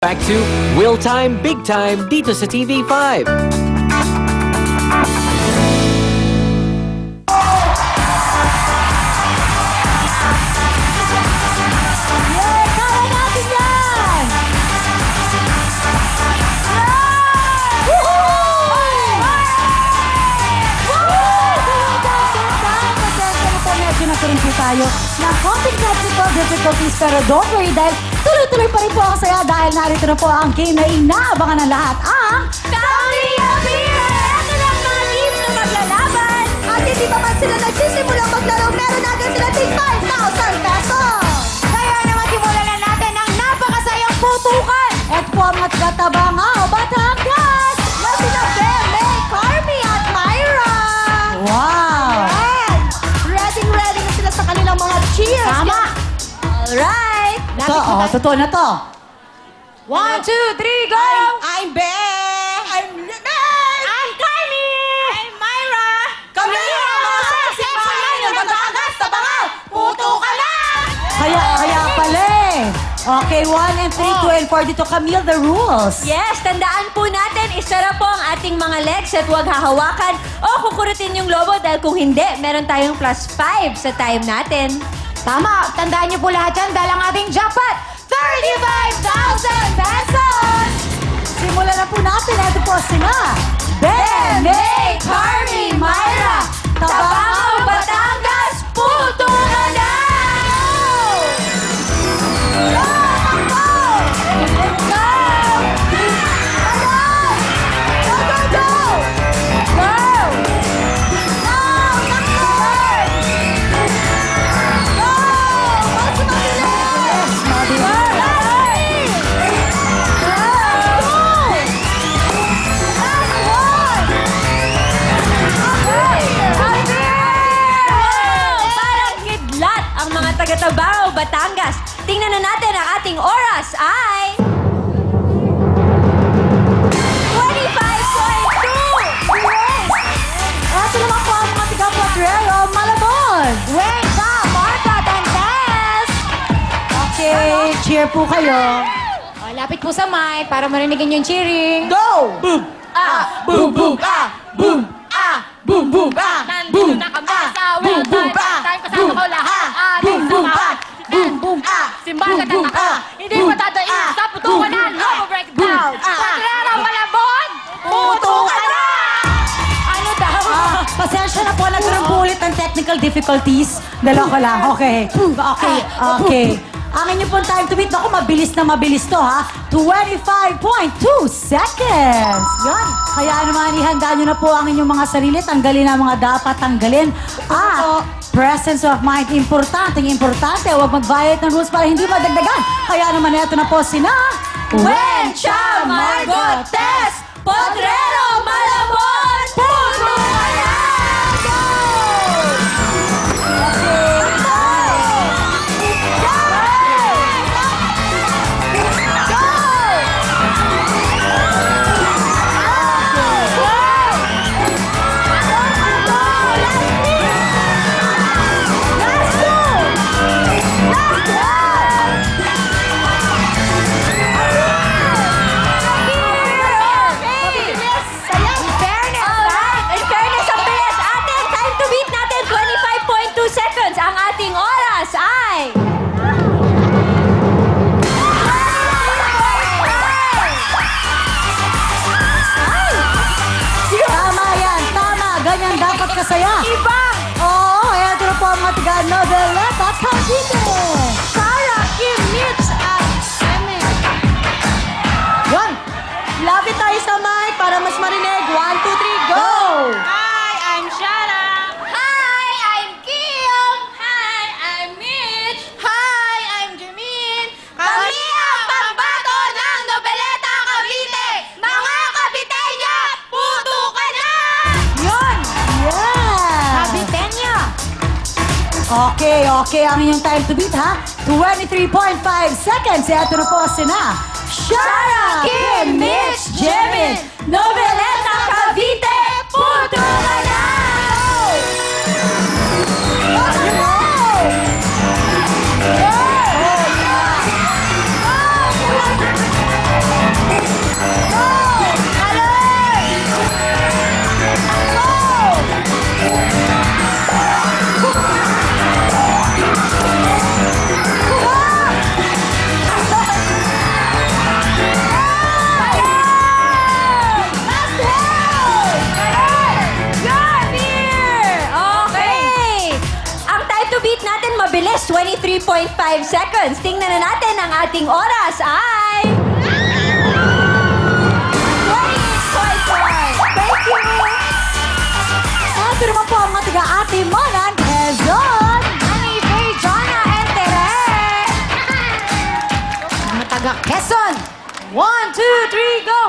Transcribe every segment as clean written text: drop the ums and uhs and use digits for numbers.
Back to Will Time, Big Time dito sa TV5. Yay! Kaya natin yan! Medyo nagkaroon po tayo ng konting technical difficulties pero don't worry dahil tuloy-tuloy pa rin po ang saya dahil narito na po ang game na inaabangan ng lahat ang Family Appeal! Ito na ang mga teams na maglalaban at hindi pa man sila nagsisimulang maglaro meron agad sila tig 5,000 pesos! Kaya naman simulan na natin ang napakasayang putukan! At po ang matatabangaw Batangas na sila Beme, Carmi at Myra! Wow! Ready na sila sa kanilang mga cheers! Tama! Alright! Totoo na to. 1, 2, 3, go! I'm Beth! I'm Beth! I'm Carmi! I'm Myra! Kami ang mga sexy bahay ng Batangas, Tabangaw! Puto ka na! Kaya pala eh. Okay, 1 and 3, 2 and 4 dito. Camille, the rules. Yes, tandaan po natin, isara po ang ating mga legs at huwag hahawakan o kukurutin yung lobo dahil kung hindi, meron tayong +5 sa time natin. Tama, tandaan niyo po lahat yan dahil ang ating jackpot, 35,000 pesos! Simulan na po natin. Ito po sila. Beme, Carmi, Myra, Tabangaw, Batangas, puto ka na! Go! Takbo! Let's go! Go, go, go! Go! Go! Takbo! Go! Mas mabilis! Mabilis! Go! Last one! Okay! Parang kidlat ang mga taga-Tabangaw, Batangas. Tingnan na natin ang ating oras ay... 25.2! Ito naman po ang mga tiga-Potrero, Malabon. Wengka, Marta, and Tess. Okay, cheer po kayo. Lapit po sa mic para marinigin yung cheering. Go! Boom! Ah! Boom! Boom! Ah! Boom! Ah! Boom! Boom! Ah! Boom! na kami Ah! sa Boom! Boom! Welltime. Ah! Time kasama ko lahat. Boom! Boom! Ah! Boom! Boom! Ah! Simbahan Boom! ka Ah! Hindi Boom! mo tatayin Ah! sa putukanan. Boom! Lobo breakdown. Ah! Patrero, Malabon. Puto ka na! Ano daw? Pasensya na po, nagkaroon po ulit ng technical difficulties. Dalawa ko lang. Okay. Okay. Ang inyong pong time to beat, naku, mabilis na mabilis to, ha? 25.2 seconds. Yan. Kaya naman, ihanda nyo na po ang inyong mga sarili. Tanggalin ang mga dapat tanggalin. Presence of mind. Importante. Huwag mag-violate ng rules para hindi madagdagan. Kaya naman, eto na po sina... Wencha, Margot, Tess, Potrero, Malabon, puto ka na! In fairness, ang bilis atin, time to beat natin, 25.2 seconds. Ang ating oras ay... Tama yan, tama. Ganyan dapat kasaya. Iba! Oo, eto na po ang mga taga-Noveleta Cavite. Sarah, Kim, Mitch, at Emmett. Yan. Lapit tayo sa mic para mas marinig. 1, 2, 3, go! Hi, I'm Shara. Hi, I'm Kim. Hi, I'm Mitch. Hi, I'm Jermaine. Kami ang pambato ng Nobeleta Cavite. Mga Caviteña, puto ka na! Yun. Yeah. Caviteña. Okay. Ang inyong time to beat, ha? 23.5 seconds. Eto na po sina Shara, Kim, Mitch, Jimmy, Noveleta Cavite, puto ka na! Go! 23.5 seconds. Tingnan na natin ang ating oras ay... 20.4. Thank you! Ito naman po ang mga taga-Ate Monan, Quezon. Ani Faye, Jonna, and Tere! Mga taga-Quezon. 1, 2, 3, go!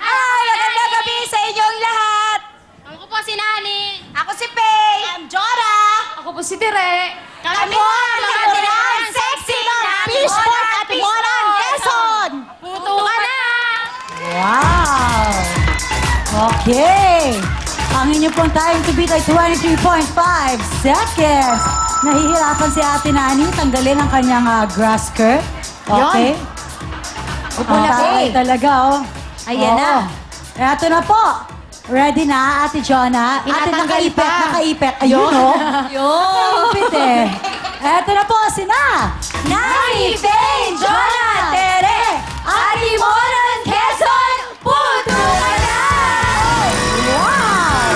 Ay, magandang gabi sa inyong lahat! Ako po si Nani. Ako si Faye! I'm Jora. Ako po si Tere. Kami po ang mga tirang sexy ng Fishport at Moran, Quezon. Puto ka na! Wow! Okay. Ang inyo pong time to beat ay 23.5 seconds. Nahihirapan si Ate Nani tanggalin ang kanyang grass skirt. Okay. Okay. Talaga, oh. Ayan na. Eto na po. Ready na, Ate Jonna? Ate, Tinatanggal nakaipit, pa. nakaipit. Ayun, oh. Yun! Nakaipit eh. Eto na po, sina. Nani, Faye, Jonna, Tere, Ate Moran, Quezon, puto ka na! Wow!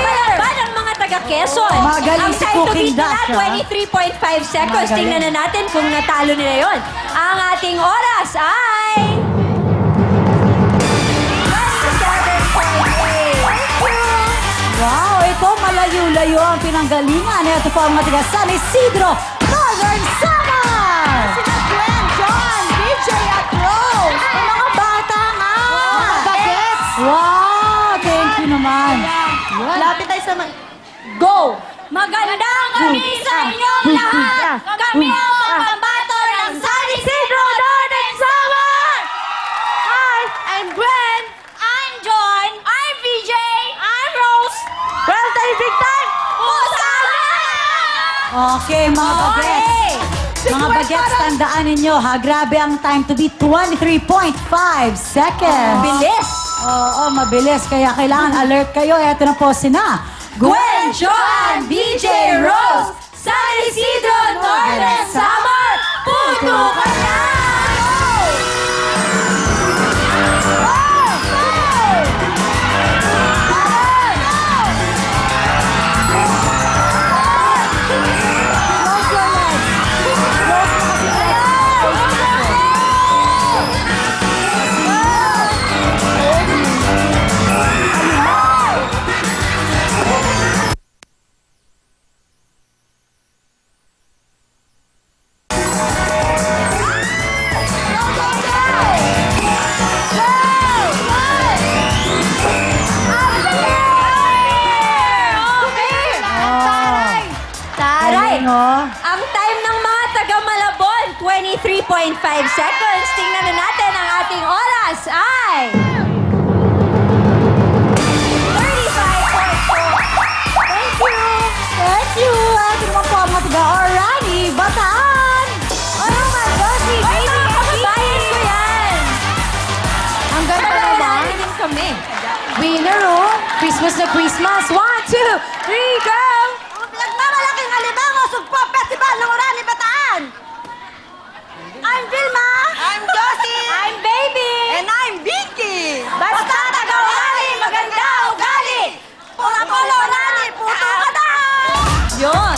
Palaban ang mga taga-Quezon. Magaling Ang si time to Cooking beat nila, Dash, ha? 23.5 seconds. Magaling. Tingnan na natin kung natalo nila yon. Ang ating oras ay... 27.8. Wow, ito malayo-layo ang pinanggalingan. Ito po ang mga taga San Isidro, Northern Samar! Sina Gwen, John, DJ at Rose. Ang mga bata nga! Mga bagets. Wow, thank you naman. Lapit tayo sa... Go! Magandang gabi sa inyong lahat! Kami ang mga pambato ng San Isidro Northern Samar! Hi, I'm Gwen. I'm John. I'm VJ. I'm Rose. Well, tayo big time. Pusana! Okay, mga bagets. Mga bagets, tandaan ninyo ha, grabe ang time to beat 23.5 seconds. Bilis! Oo, mabilis. Kaya kailangan alert kayo. Ito na po sina. Gwen, Joan, BJ, Rose, San Isidro, Northern Samar, puto ka na! Taray! Galing, oh. Ang time ng mga taga-Malabon, 23.5 seconds. Tingnan na natin ang ating oras ay... 35.4. Thank you! Thank you! Ito naman po ang mga taga-Orani, Bataan! Oh my gosh, si Baby! Kababayan ko yan! Ang ganda Kababayan naman. din kami. Winner, oh! Christmas na Christmas! 1, 2, 3, go! Nagmamalaking alimango Sugpo Festival ng Orani, Bataan. I'm Vilma. I'm Josie. I'm Baby! And I'm Vicky. Basta taga-Orani, maganda ugali. Pula-pulo nani, puto ka na. Yun!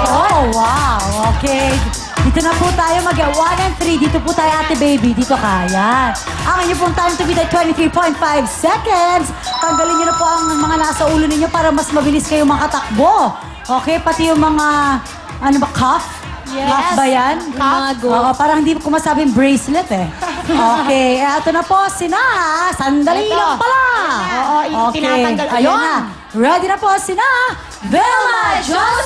Oh, wow! Okay. Dito na po tayo mag-1 and 3. Dito po tayo, Ate Baby. Dito ka. Yan. Ang inyo pong time to beat ay 23.5 seconds. Tanggalin nyo na po ang mga nasa ulo ninyo para mas mabilis kayo makatakbo. Okay? Pati yung mga, ano ba, cuff? Yes. Cuff ba yan? Mga go. Oo, parang hindi ko masabing bracelet eh. Okay. Ito na po, sina. Sandali Ito. lang pala. Oo, tinatanggal. Ayun Ayun. na. Ready na po sina. Velma, Jocelyn,